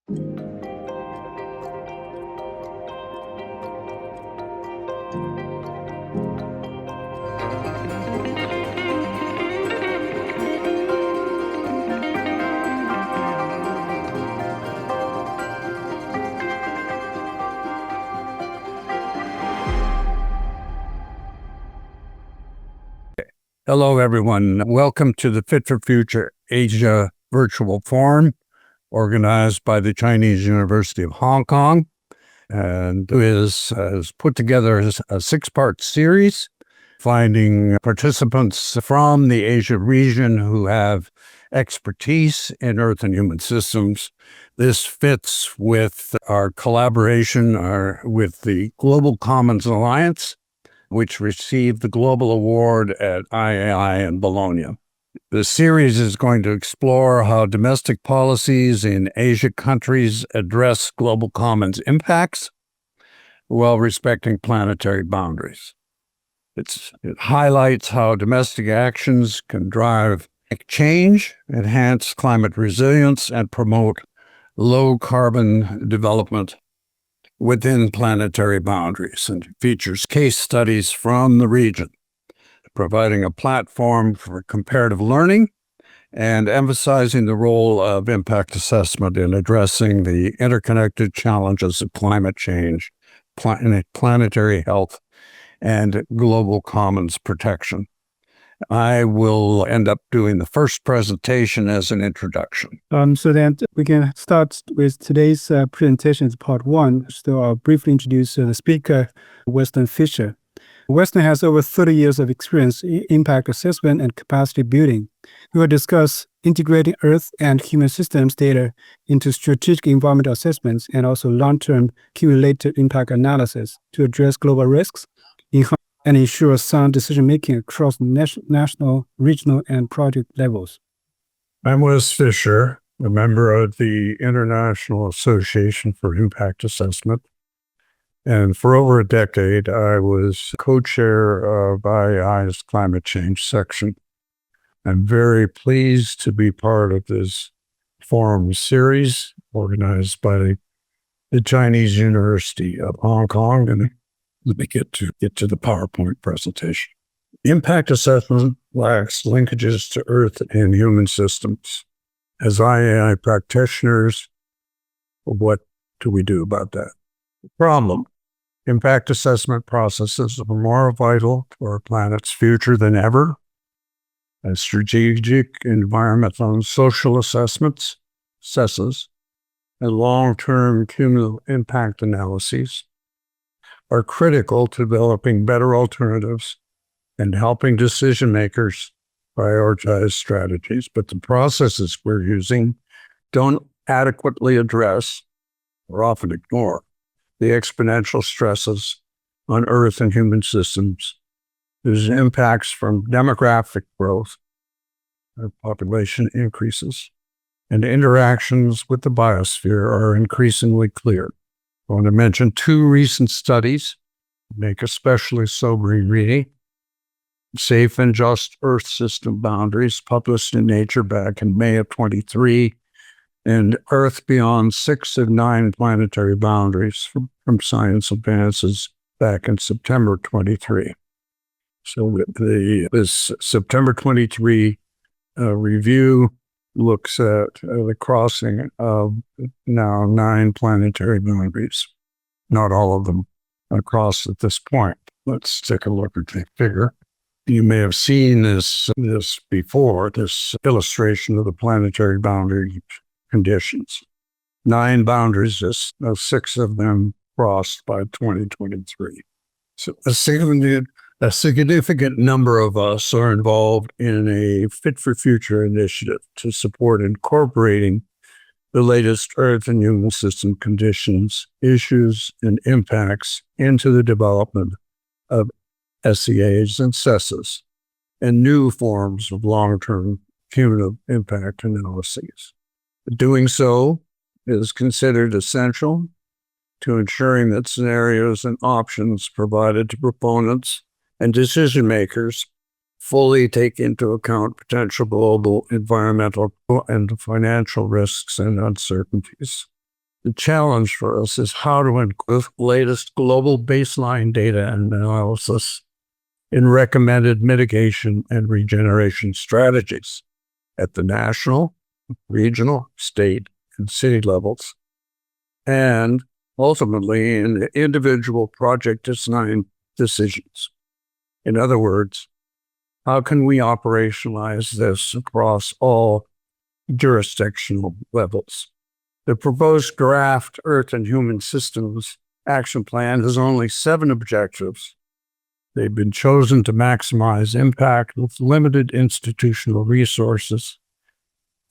Hello, everyone. Welcome to the Fit for Future Asia Virtual Forum, organized by the Chinese University of Hong Kong, and has put together a six-part series, finding participants from the Asia region who have expertise in Earth and human systems. This fits with our collaboration with the Global Commons Alliance, which received the Global Award at IAIA in Bologna. The series is going to explore how domestic policies in Asia countries address global commons impacts while respecting planetary boundaries. It highlights how domestic actions can drive change, enhance climate resilience, and promote low-carbon development within planetary boundaries, and features case studies from the region, providing a platform for comparative learning and emphasizing the role of impact assessment in addressing the interconnected challenges of climate change, planetary health, and global commons protection. I will end up doing the first presentation as an introduction. So then we can start with today's presentation, part one. So I'll briefly introduce the speaker, Weston Fisher. Weston has over 30 years of experience in impact assessment and capacity building. He will discuss integrating Earth and human systems data into strategic environmental assessments and also long-term cumulative impact analysis to address global risks and ensure sound decision-making across national, regional, and project levels. I'm Wes Fisher, a member of the International Association for Impact Assessment. And for over a decade, I was co-chair of IAIA's climate change section. I'm very pleased to be part of this forum series organized by the Chinese University of Hong Kong. And let me get to the PowerPoint presentation. Impact assessment lacks linkages to Earth and human systems. As IAI practitioners, what do we do about that? The problem: impact assessment processes are more vital to our planet's future than ever, as strategic, environmental, and social assessments, SESAs, and long-term cumulative impact analyses are critical to developing better alternatives and helping decision makers prioritize strategies. But the processes we're using don't adequately address, or often ignore, the exponential stresses on Earth and human systems whose impacts from demographic growth, our population increases, and interactions with the biosphere are increasingly clear. I want to mention two recent studies, make especially sobering reading. Safe and Just Earth System Boundaries, published in Nature back in May of 23, and Earth Beyond 6 of 9 Planetary Boundaries from Science Advances back in September 23. So this September 23 review looks at the crossing of now 9 planetary boundaries. Not all of them across at this point. Let's take a look at the figure. You may have seen this before, this illustration of the planetary boundary conditions. 9 boundaries, 6 of them crossed by 2023. So a significant number of us are involved in a Fit for Future initiative to support incorporating the latest Earth and human system conditions, issues, and impacts into the development of SEAs and SESAs and new forms of long-term cumulative impact analyses. Doing so is considered essential to ensuring that scenarios and options provided to proponents and decision makers fully take into account potential global environmental and financial risks and uncertainties. The challenge for us is how to include latest global baseline data and analysis in recommended mitigation and regeneration strategies at the national, regional, state, and city levels, and ultimately in the individual project design decisions. In other words, how can we operationalize this across all jurisdictional levels? The proposed draft Earth and Human Systems Action Plan has only 7 objectives. They've been chosen to maximize impact with limited institutional resources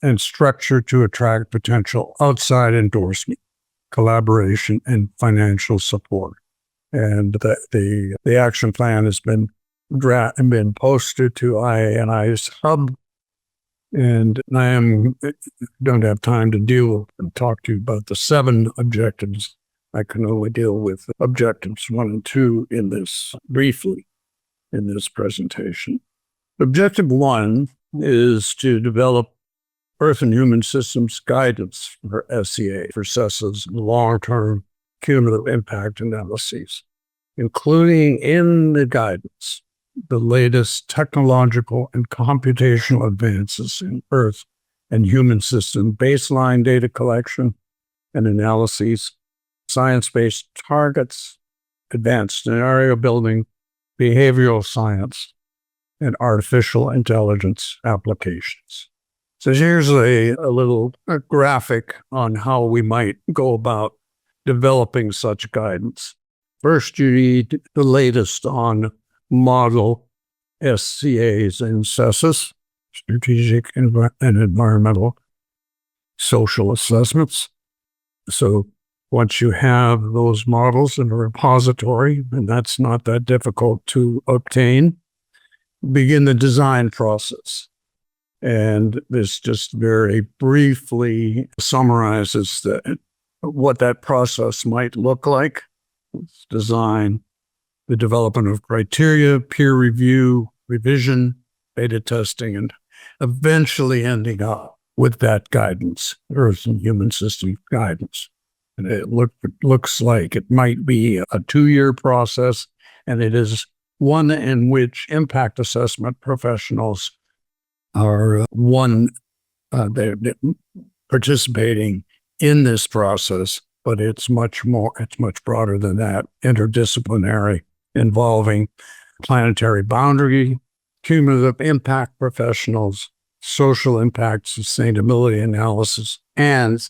and structure to attract potential outside endorsement, collaboration, and financial support. And the action plan has been posted to IAIA's hub, and I don't have time to deal and talk to you about the 7 objectives. I can only deal with objectives 1 and 2 briefly in this presentation. Objective 1 is to develop Earth and Human Systems Guidance for SEA, for SESAs, Long-Term Cumulative Impact Analyses, including in the guidance the latest technological and computational advances in Earth and human system baseline data collection and analyses, science-based targets, advanced scenario building, behavioral science, and artificial intelligence applications. So here's a little graphic on how we might go about developing such guidance. First, you need the latest on model SCAs and SESAs, strategic and environmental social assessments. So once you have those models in a repository, and that's not that difficult to obtain, begin the design process. And this just very briefly summarizes what that process might look like. It's design, the development of criteria, peer review, revision, beta testing, and eventually ending up with that guidance, Earth and Human System guidance. And it looks like it might be a 2-year process, and it is one in which impact assessment professionals are they're participating in this process, but it's much broader than that, interdisciplinary, involving planetary boundary, cumulative impact professionals, social impact sustainability analysis, and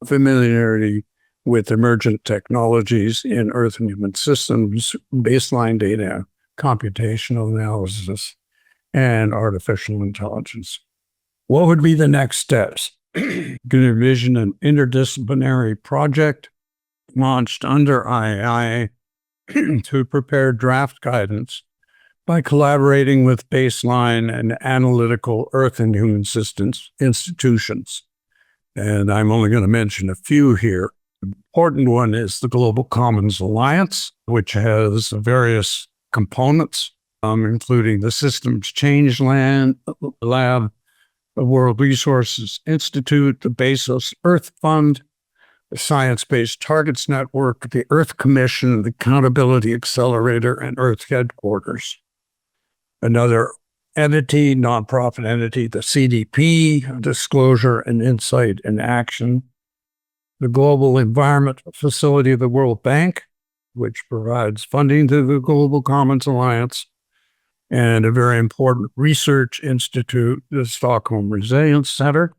familiarity with emergent technologies in Earth and human systems, baseline data, computational analysis, and artificial intelligence. What would be the next steps? Going to envision an interdisciplinary project launched under IAIA to prepare draft guidance by collaborating with baseline and analytical Earth and human systems institutions. And I'm only going to mention a few here. The important one is the Global Commons Alliance, which has various components, including the Systems Change Lab, the World Resources Institute, the Bezos Earth Fund, the Science-Based Targets Network, the Earth Commission, the Accountability Accelerator, and Earth Headquarters. Another entity, nonprofit entity, the CDP, Disclosure and Insight and Action, the Global Environment Facility of the World Bank, which provides funding to the Global Commons Alliance, and a very important research institute, the Stockholm Resilience Center.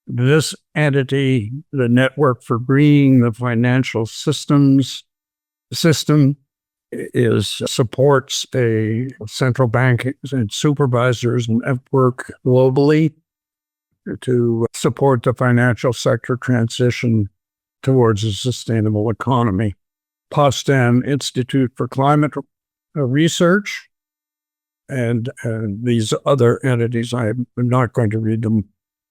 This entity, the Network for Greening the Financial System, supports a central bank and supervisors network globally to support the financial sector transition towards a sustainable economy. Potsdam Institute for Climate Research, and these other entities. I'm not going to read them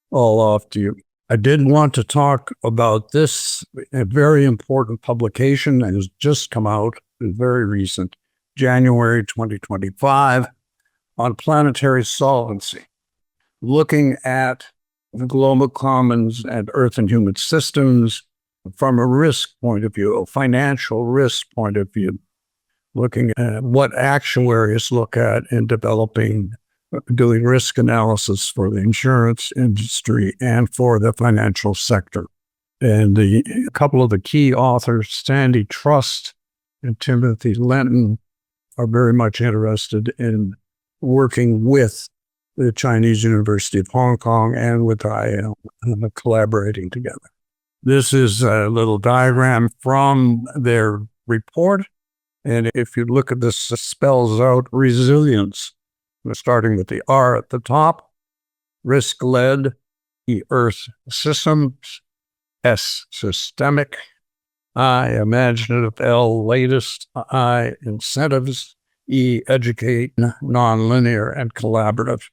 all off to you. I did want to talk about this, a very important publication that has just come out, very recent, January 2025, on planetary solvency, looking at the global commons and Earth and human systems from a risk point of view, a financial risk point of view, looking at what actuaries look at in doing risk analysis for the insurance industry and for the financial sector. And a couple of the key authors, Sandy Trust and Timothy Lenton, are very much interested in working with the Chinese University of Hong Kong and with IAIA, collaborating together. This is a little diagram from their report. And if you look at this, it spells out resilience, starting with the R at the top, risk-led, E, Earth systems, S, systemic, I, imaginative, L, latest, I, incentives, E, educate, nonlinear, and collaborative.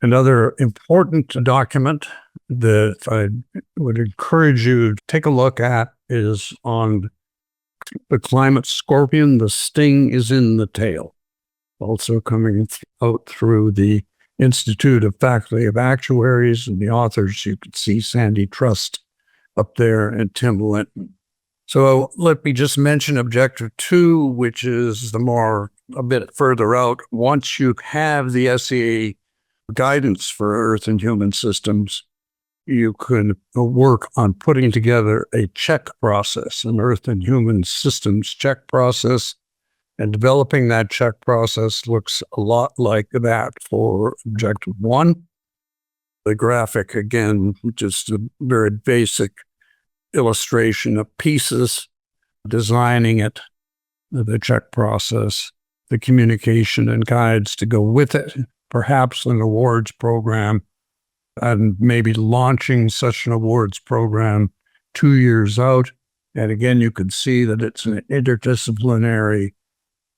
Another important document that I would encourage you to take a look at is on the climate scorpion. The sting is in the tail. Also coming out through the Institute of Faculty of Actuaries, and the authors, you can see Sandy Trust up there and Tim Linton. So let me just mention objective 2, which is a bit further out. Once you have the SEA guidance for Earth and human systems, you can work on putting together a check process, an Earth and human systems check process. And developing that check process looks a lot like that for objective 1. The graphic, again, just a very basic illustration of pieces, designing it, the check process, the communication and guides to go with it, perhaps an awards program, and maybe launching such an awards program 2 years out. And again, you can see that it's an interdisciplinary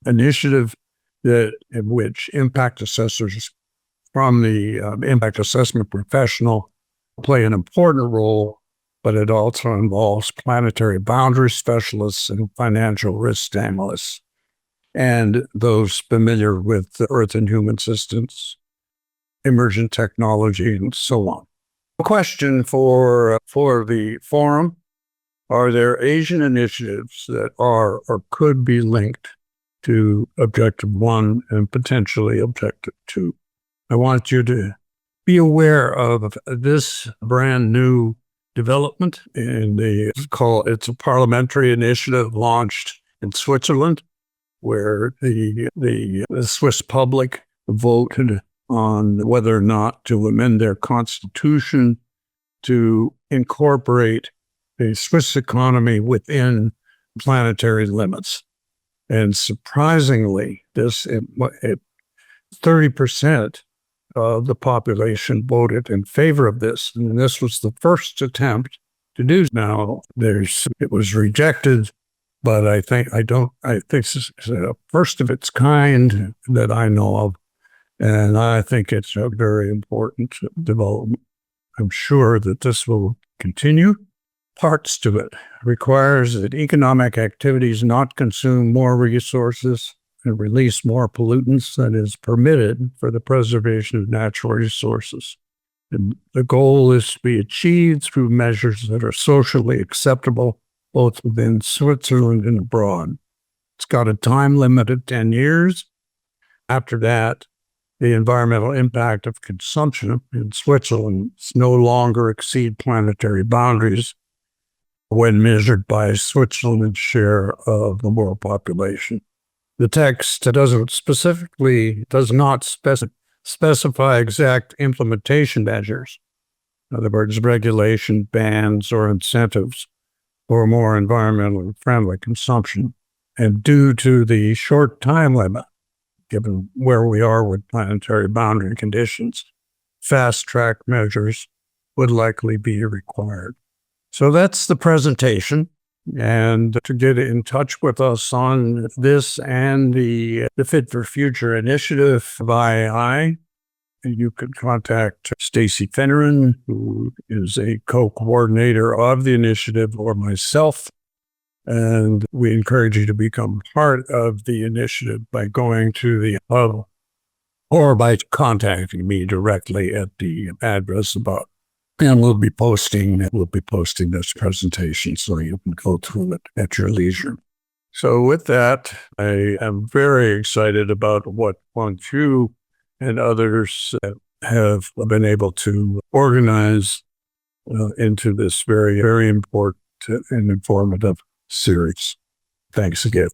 initiative in which impact assessors from the impact assessment professional play an important role, but it also involves planetary boundary specialists and financial risk analysts, and those familiar with the Earth and human systems, emergent technology, and so on. A question for the forum: are there Asian initiatives that are or could be linked to objective 1 and potentially objective 2? I want you to be aware of this brand new development it's a parliamentary initiative launched in Switzerland, where the Swiss public voted on whether or not to amend their constitution to incorporate the Swiss economy within planetary limits. And surprisingly, 30% of the population voted in favor of this. And this was the first attempt to do. Now, it was rejected, but I think this is a first of its kind that I know of. And I think it's a very important development. I'm sure that this will continue. Parts to it requires that economic activities not consume more resources and release more pollutants than is permitted for the preservation of natural resources. And the goal is to be achieved through measures that are socially acceptable, both within Switzerland and abroad. It's got a time limit of 10 years. After that, the environmental impact of consumption in Switzerland no longer exceed planetary boundaries when measured by Switzerland's share of the world population. The text does not specify exact implementation measures, in other words, regulation, bans, or incentives for more environmentally friendly consumption. And due to the short time limit, given where we are with planetary boundary conditions, fast-track measures would likely be required. So that's the presentation. And to get in touch with us on this and the Fit for Future initiative of IAIA, you can contact Stacy Finneran, who is a co-coordinator of the initiative, or myself. And we encourage you to become part of the initiative by going to the hub or by contacting me directly at the address above. And we'll be posting this presentation so you can go through it at your leisure. So with that, I am very excited about what Wang Chu and others have been able to organize into this very, very important and informative series. Thanks again.